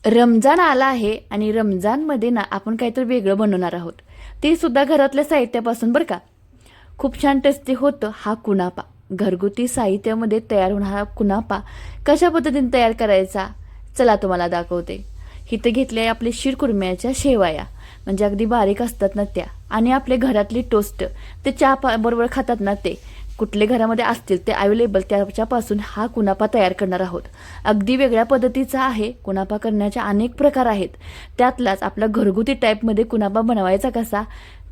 रमजान आला आहे आणि रमजानमध्ये ना आपण काहीतरी वेगळं बनवणार आहोत. ते सुद्धा घरातल्या साहित्यापासून बरं का. खूप छान टेस्टी होतं हा कुनापा. घरगुती साहित्यामध्ये तयार होणारा कुनापा कशा पद्धतीने तयार करायचा, चला तुम्हाला दाखवते. इथं घेतले आपले शिरकुर्म्याच्या शेवाया, म्हणजे अगदी बारीक असतात ना त्या, आणि आपले घरातली टोस्ट, ते चहा बरोबर खातात ना ते, कुठले घरामध्ये असतील ते अवेलेबल, त्याच्यापासून हा कुनापा तयार करणार आहोत. अगदी वेगळ्या पद्धतीचा आहे. कुनापा करण्याचे अनेक प्रकार आहेत. त्यातलाच आपला घरगुती टाईपमध्ये कुनापा बनवायचा कसा,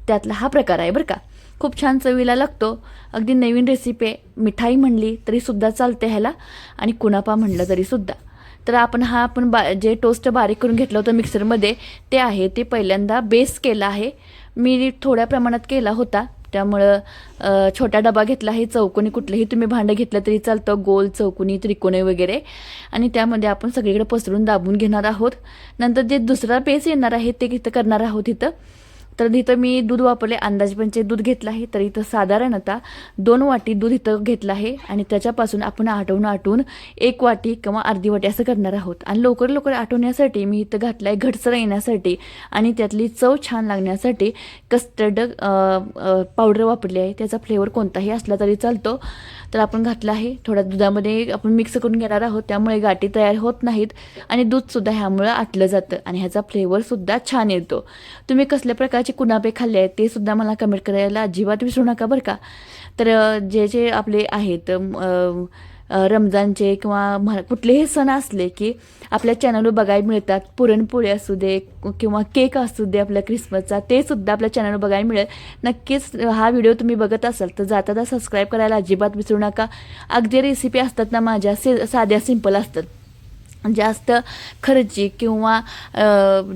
त्यातला हा प्रकार आहे बरं का. खूप छान चवीला लागतो. अगदी नवीन रेसिपी आहे. मिठाई म्हणली तरीसुद्धा चालते ह्याला, आणि कुनापा म्हणलं तरीसुद्धा. तर आपण जे टोस्ट बारीक करून घेतलं होतं मिक्सरमध्ये, ते आहे ते पहिल्यांदा बेस केला आहे. मी थोड्या प्रमाणात केला होता, त्यामुळं छोटा डबा घेतला आहे. चौकोनी कुठलंही तुम्ही भांडं घेतलं तरी चालतं, गोल, चौकोनी, त्रिकोणी वगैरे. आणि त्यामध्ये आपण सगळीकडे पसरून दाबून घेणार आहोत. नंतर जे दुसरा बेस येणार आहे ते इथं करणार आहोत इथं. तर इथं मी दूध वापरले, अंदाजपंचे दूध घेतलं आहे. तर इथं साधारणतः 2 वाटी दूध इथं घेतलं आहे, आणि त्याच्यापासून आपण आटवून 1 वाटी किंवा अर्धी वाटी असं करणार आहोत. आणि लवकर लवकर आटवण्यासाठी मी इथं घातलं आहे घटसर येण्यासाठी, आणि त्यातली चव छान लागण्यासाठी कस्टर्ड पावडर वापरली आहे. त्याचा फ्लेवर कोणताही असला तरी चालतो. तर आपण घातलं आहे. थोड्या दुधामध्ये आपण मिक्स करून घेणार आहोत, त्यामुळे गाठी तयार होत नाहीत, आणि दूधसुद्धा ह्यामुळं आटलं जातं, आणि ह्याचा फ्लेवरसुद्धा छान येतो. तुम्ही कसल्या प्रकारचे कुनापे खाल्ले आहेत ते सुद्धा मला कमेंट करायला अजिबात विसरू नका बरं का. तर जे जे आपले आहेत रमजानचे किंवा कुठलेही सण असले की आपल्या चॅनलवर बघायला मिळतात. पुरणपोळी असू दे किंवा केक असू दे आपल्या क्रिसमसचा, ते सुद्धा आपल्या चॅनलवर बघायला मिळेल. नक्कीच हा व्हिडिओ तुम्ही बघत असाल तर जाता सबस्क्राईब करायला अजिबात विसरू नका. अगदी रेसिपी असतात ना माझ्या, साध्या सिंपल असतात. जास्त खर्ची किंवा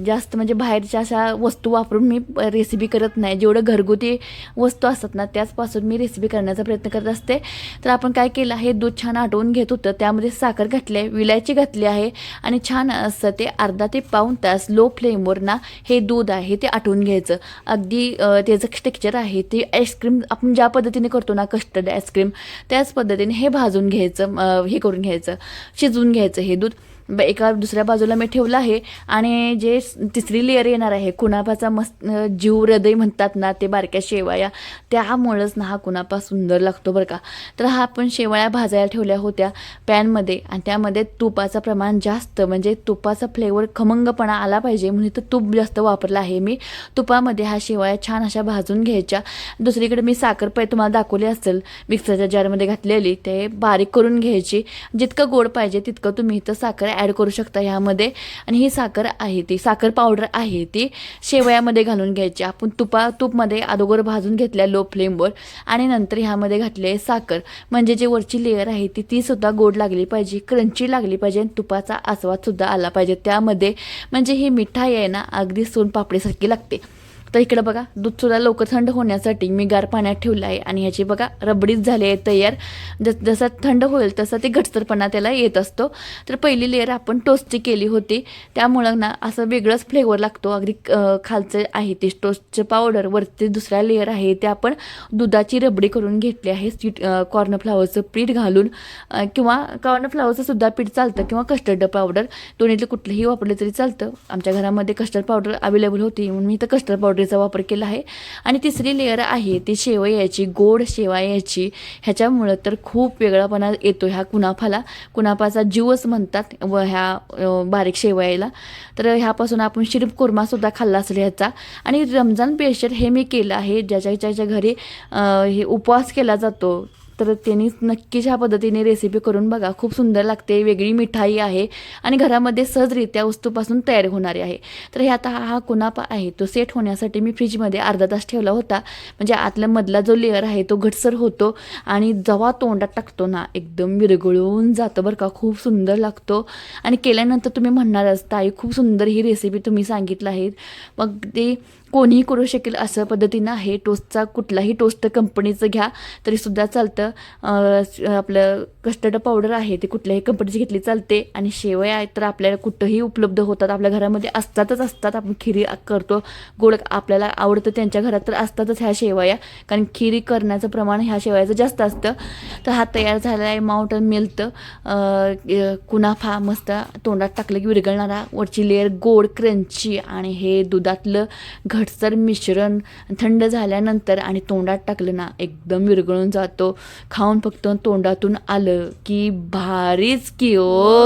जास्त म्हणजे बाहेरच्या अशा वस्तू वापरून मी रेसिपी करत नाही. जेवढं घरगुती वस्तू असतात ना त्याचपासून मी रेसिपी करण्याचा प्रयत्न करत असते. तर आपण काय केलं आहे, दूध छान आटवून घेत होतं, त्यामध्ये साखर घातली आहे, विलायची घातली आहे, आणि छान असं ते अर्धा ते पाऊण तास लो फ्लेमवर ना हे दूध आहे ते आटवून घ्यायचं. अगदी त्याचं टेक्स्चर आहे ते आईस्क्रीम आपण ज्या पद्धतीने करतो ना कस्टर्ड आईस्क्रीम, त्याच पद्धतीने हे भाजून घ्यायचं, हे करून घ्यायचं, शिजवून घ्यायचं हे दूध. एका दुसऱ्या बाजूला मी ठेवलं आहे. आणि जे तिसरी लेअर येणार आहे कुनापाचा, मस्त जीव हृदय म्हणतात ना ते बारक्या शेवाया, त्यामुळंच ना हा कुनापा सुंदर लागतो बरं का. तर हा आपण शेवाया भाजायला ठेवल्या होत्या पॅनमध्ये, आणि त्यामध्ये तुपाचं प्रमाण जास्त, म्हणजे तुपाचा फ्लेवर खमंगपणा आला पाहिजे म्हणून तर तूप जास्त वापरलं आहे मी. तुपामध्ये हा शेवाया छान अशा भाजून घ्यायच्या. दुसरीकडे मी साखर तुम्हाला दाखवली असेल मिक्सरच्या जारमध्ये घातलेली, ते बारीक करून घ्यायची. जितकं गोड पाहिजे तितकं तुम्ही इथं साखर ॲड करू शकता ह्यामध्ये. आणि ही साखर आहे ती साखर पावडर आहे ती शेवयामध्ये घालून घ्यायची. आपण तूपमध्ये अगोदर भाजून घेतल्या लो फ्लेमवर, आणि नंतर ह्यामध्ये घातले साखर, म्हणजे जी वरची लेअर आहे ती सुद्धा गोड लागली पाहिजे, क्रंची लागली पाहिजे, आणि तुपाचा आस्वादसुद्धा आला पाहिजे त्यामध्ये. म्हणजे ही मिठाई आहे ना अगदी सोनपापडीसारखी लागते. तर इकडं बघा दूधसुद्धा लवकर थंड होण्यासाठी मी गार पाण्यात ठेवलं आहे, आणि ह्याची बघा रबडीच झाली आहे तयार. जसं थंड होईल तसं ते घटसरपणा त्याला येत असतो. तर पहिली लेअर आपण टोस्टची केली होती, त्यामुळं ना असं वेगळंच फ्लेवर लागतो. अगदी खालचं आहे ते टोस्टचं पावडर, वरती दुसऱ्या लेअर आहे ते आपण दुधाची रबडी करून घेतली आहे. कॉर्नफ्लावरचं पीठ घालून, किंवा कॉर्नफ्लावरचं सुद्धा पीठ चालतं, किंवा कस्टर्ड पावडर, दोन्हीतलं कुठलंही वापरलं तरी चालतं. आमच्या घरामध्ये कस्टर्ड पावडर अवेलेबल होती म्हणून मी तर कस्टर्ड पावडर चा वापर केला आहे. आणि तिसरी लेअर आहे ती शेवयाची, गोड शेवयाची. ह्याच्यामुळं तर खूप वेगळापणा येतो ह्या कुनाफाला. कुनाफाचा जीवच म्हणतात ह्या बारीक शेवयाला. तर ह्यापासून आपण शिरकुर्मा सुद्धा खाल्ला असेल ह्याचा. आणि रमजान स्पेशल हे मी केलं आहे, ज्याच्या घरी हे उपवास केला जातो तर त्यांनी नक्कीच ह्या पद्धतीने रेसिपी करून बघा. खूप सुंदर लागते, वेगळी मिठाई आहे, आणि घरामध्ये सहजरित्या वस्तूपासून तयार होणारी आहे. तर हे आता हा कुनापा आहे तो सेट होण्यासाठी मी फ्रीजमध्ये अर्धा तास ठेवला होता. म्हणजे आतला मधला जो लेअर आहे तो घटसर होतो, आणि जेव्हा तोंडात टाकतो ना एकदम विरघळून जातं बरं का. खूप सुंदर लागतो, आणि केल्यानंतर तुम्ही म्हणणारच ताई खूप सुंदर ही रेसिपी तुम्ही सांगितलं आहे. मग ते कोणीही करू शकेल असं पद्धतीनं आहे. टोस्टचा कुठलाही टोस्ट कंपनीचं घ्या तरीसुद्धा चालतं. आपलं कस्टर्ड पावडर आहे ते कुठल्याही कंपनीची घेतली चालते. आणि शेवया आहेत तर आपल्याला कुठंही उपलब्ध होतात, आपल्या घरामध्ये असतात. आपण खिरी करतो, गोड आपल्याला आवडतं त्यांच्या घरात तर असतातच ह्या शेवया, कारण खिरी करण्याचं प्रमाण ह्या शेवयाचं जास्त असतं. तर हा तयार झालेला आहे माउंटन मिल्कचं कुनाफा, मस्त तोंडात टाकलं की विरघळणारा, वरची लेअर गोड क्रंची आणि हे दुधातलं घटसर मिश्रण थंड झाल्यानंतर आणि तोंडात टाकलं ना एकदम विरघळून जातो. खाऊन फक्त तोंडातून आलं की भारीच की ओ.